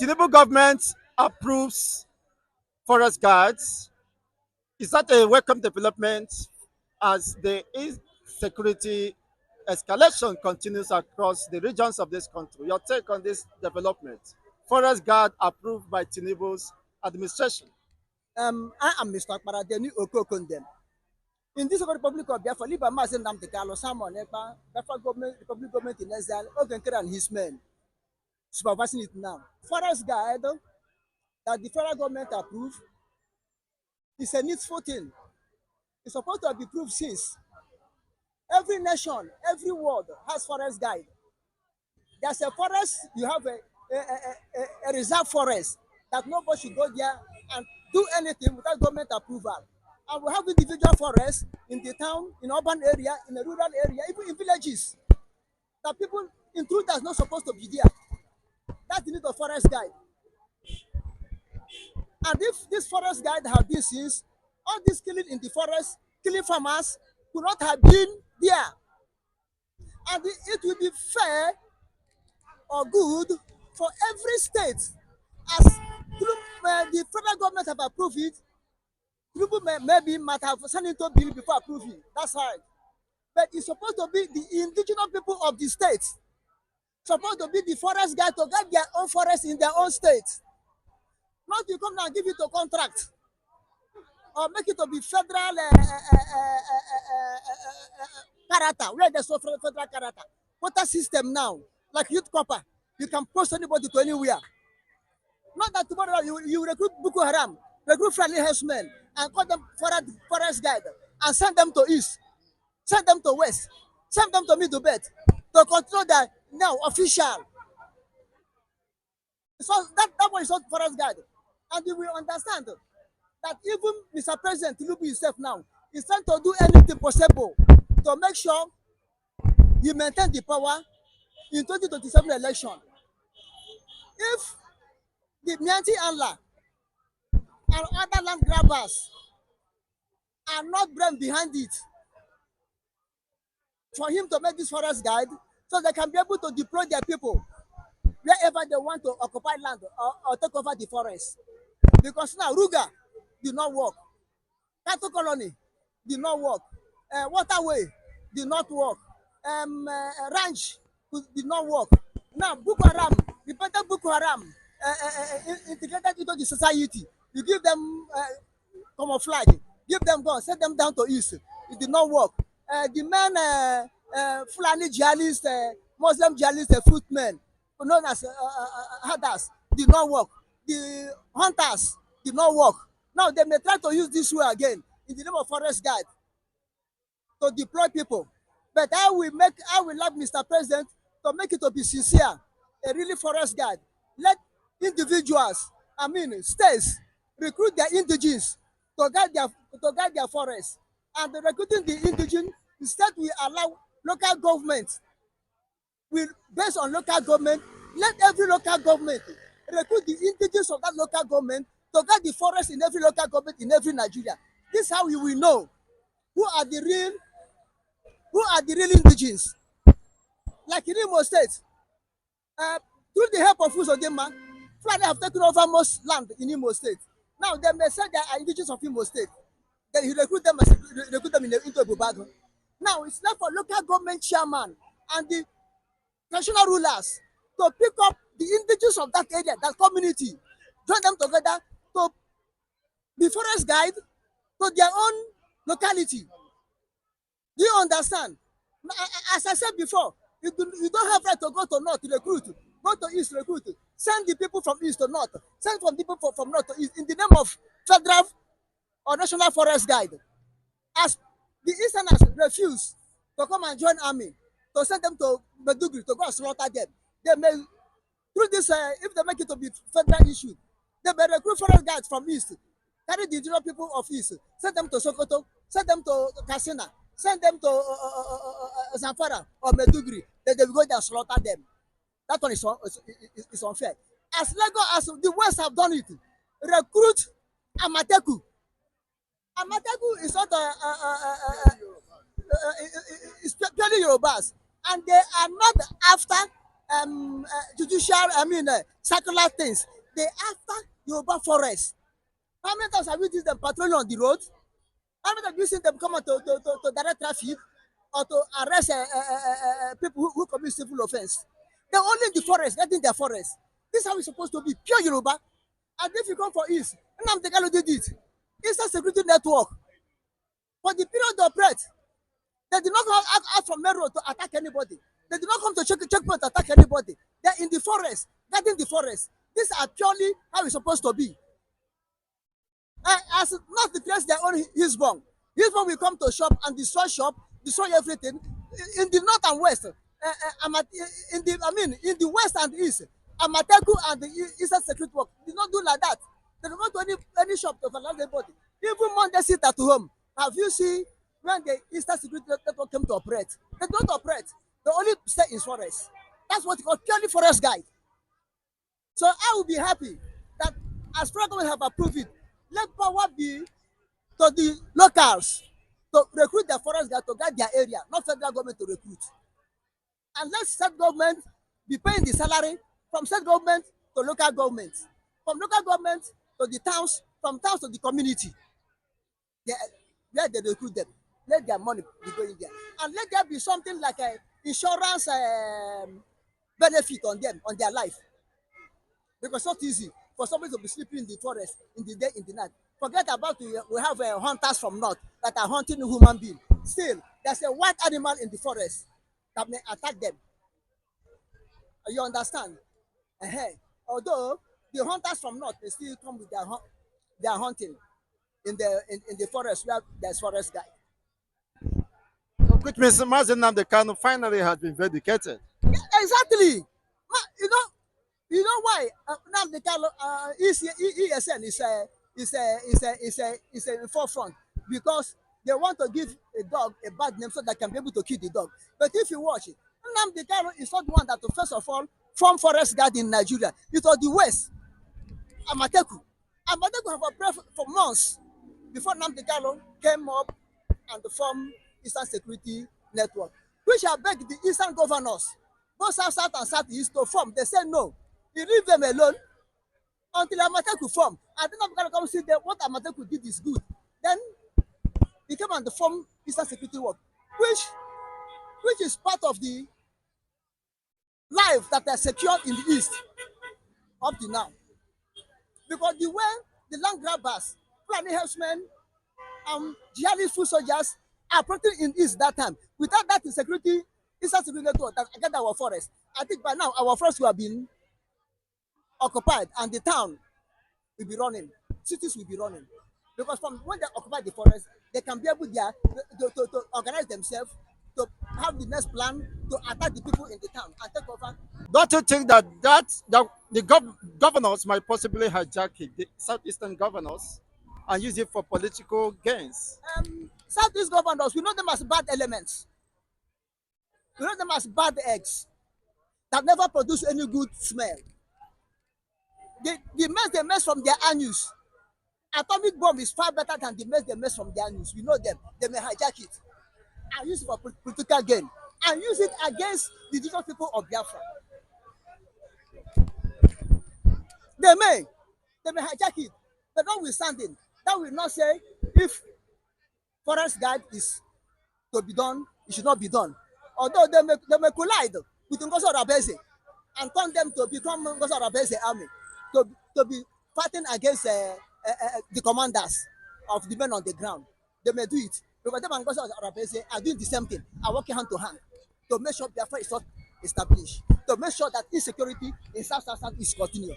Tinubu government approves forest guards. Is that a welcome development as the insecurity escalation continues across the regions of this country? Your take on this development? Forest guard approved by Tinubu's administration. I am Mr. Paradeni Okokondem. In this Republic of Biafra, Liba Mazen Nnamdi Kanu, Simon Ekpa, Biafra government, Republic government in exile, Ogenkere and his men, supervising it now. Forest guide that the federal government approved is a needful thing. It's supposed to be approved since. Every nation, every world has forest guide. There's a forest, you have a reserve forest that nobody should go there and do anything without government approval. And we have individual forests in the town, in urban area, in the rural area, even in villages that people intruders not supposed to be there. That's the need of forest guide. And if this forest guide have been since, all this killing in the forest, killing farmers, could not have been there. And it will be fair or good for every state as the federal government have approved it. People maybe might have sent into bill before approving. That's right. But it's supposed to be the indigenous people of the state, supposed to be the forest guy to get their own forest in their own state. Not you come now and give it a contract or make it to be federal character, where there's no federal character. Quota system now, like youth copper, you can post anybody to anywhere. Not that tomorrow you recruit Boko Haram, recruit friendly herdsmen, and call them forest guide, and send them to east, send them to west, send them to middle belt to control that now official. So that one is not forest guide. And you will understand that even Mr. President Tinubu himself now is trying to do anything possible to make sure he maintain the power in 2027 election. If the Mianti Allah and other land grabbers are not brain behind it for him to make this forest guide so they can be able to deploy their people wherever they want to occupy land or take over the forest. Because now Ruga did not work, cattle colony did not work, waterway did not work, ranch did not work. Now Boko Haram, reported Boko Haram integrated into the society. You give them camouflage, give them guns, set them down to east. It did not work. The men, Fulani jihadists, Muslim jihadists, footmen, known as herders, did not work. The hunters did not work. Now they may try to use this way again in the name of forest guard to deploy people. But I will like Mr. President to make it to be sincere, a really forest guard. Let individuals, I mean states, recruit their indigenes to guide their forests. And recruiting the indigenous, instead we allow local government, we based on local government, let every local government recruit the indigenous of that local government to guide the forest in every local government in every Nigeria. This is how we will know who are the real indigenes. Like in Imo State, uh, through the help of Uzodinma, Fulani have taken over most land in Imo State. Now they may say they are indigenous of Imo State. Then you recruit them into a Bubago. Now it's left for local government chairman and the traditional rulers to pick up the indigenous of that area, that community, join them together to be forest guide to their own locality. Do you understand? As I said before, you don't have right to go to north to recruit, go to east recruit, send the people from east to north, send from people from north to east in the name of federal or national forest guide. As the easterners refuse to come and join army, to send them to Meduguri to go and slaughter them, they may through this if they make it to be federal issue, they may recruit forest guides from east, carry the indigenous people of east, send them to Sokoto, send them to Katsina, send them to Zamfara or Meduguri, then they will go there and slaughter them. That one is unfair. As Lagos as the West have done it, recruit Amateku. Amateku is not it's purely Yorubas, and they are not after judicial, circular things. They after Yoruba forest. How many times have you seen them patrolling on the road? How many times have you seen them come out to direct traffic or to arrest people who commit civil offense? They're only in the forest, getting their forest. This is how it's supposed to be, pure Yoruba. And if you come for East, Nnamdi Kanu did it. Instant security network. For the period of threat, they did not come out from main road to attack anybody. They did not come to checkpoint to attack anybody. They're in the forest, guarding the forest. These are purely how it's supposed to be. As not to create their own Hisbon. Hisbon will come to shop, destroy everything. In the north and west, in the west and east, Amateku and the Eastern Security work did not do like that. They don't go to any shop to allow anybody. Even Monday sit at home. Have you seen when the Eastern Security Network came to operate? They don't operate. They only stay in forest. That's what you call purely forest guide. So I will be happy that as federal government have approved it, let power be to the locals to recruit the forest guard to guide their area, not federal government to recruit. And let state government be paying the salary from state government to local government, from local government to the towns, from towns to the community. They, where they recruit them, let their money be going there, and let there be something like a insurance benefit on them, on their life, because it's not easy for somebody to be sleeping in the forest in the day, in the night. Forget about we have hunters from north that are hunting human being. Still, there's a wild animal in the forest that may attack them. You understand? uh Although the hunters from north may still come with their hunting in the forest where there's forest guy. Which means Mazi Nnamdi Kanu finally has been vindicated. Exactly. You know why now the Kanu ESN is in forefront, because they want to give a dog a bad name so they can be able to kill the dog. But if you watch it, Nnamdi Kanu is not the one that first of all form forest guard in Nigeria. It was the West, Amateku. Amateku have operated for months before Nnamdi Kanu came up and formed Eastern Security Network, which I beg the Eastern governors, both South and Southeast, to form. They said no. You leave them alone until Amateku form. I think I'm going to come see that what Amateku did is good. Then he came and formed Eastern Security Work, which is part of the life that are secured in the East up to now. Because the way the land grabbers, Fulani herdsmen, jihadist foot soldiers are operating in East that time. Without that insecurity, Eastern Security Network that against our forest, I think by now our forest will have been occupied and the town will be running, cities will be running. Because from when they occupy the forest, they can be able there to organize themselves, to have the next plan to attack the people in the town and take over. Don't you think that the governors might possibly hijack it, the southeastern governors, and use it for political gains? Southeast governors, we know them as bad elements. We know them as bad eggs that never produce any good smell. The mess they mess from their anus. Atomic bomb is far better than the mess they mess from their anus. We know them. They may hijack it and use it for political gain and use it against the indigenous people of Biafra. They may. They may hijack it. But notwithstanding, that will not say if forest guard is to be done, it should not be done. Although they may collide with Ngozi Orabeze and turn them to become Ngozi Orabeze army to be fighting against the commanders of the men on the ground. They may do it because them and Ngozi Orabeze are doing the same thing, are working hand to hand to make sure Biafra is not established, to make sure that insecurity in South is continued.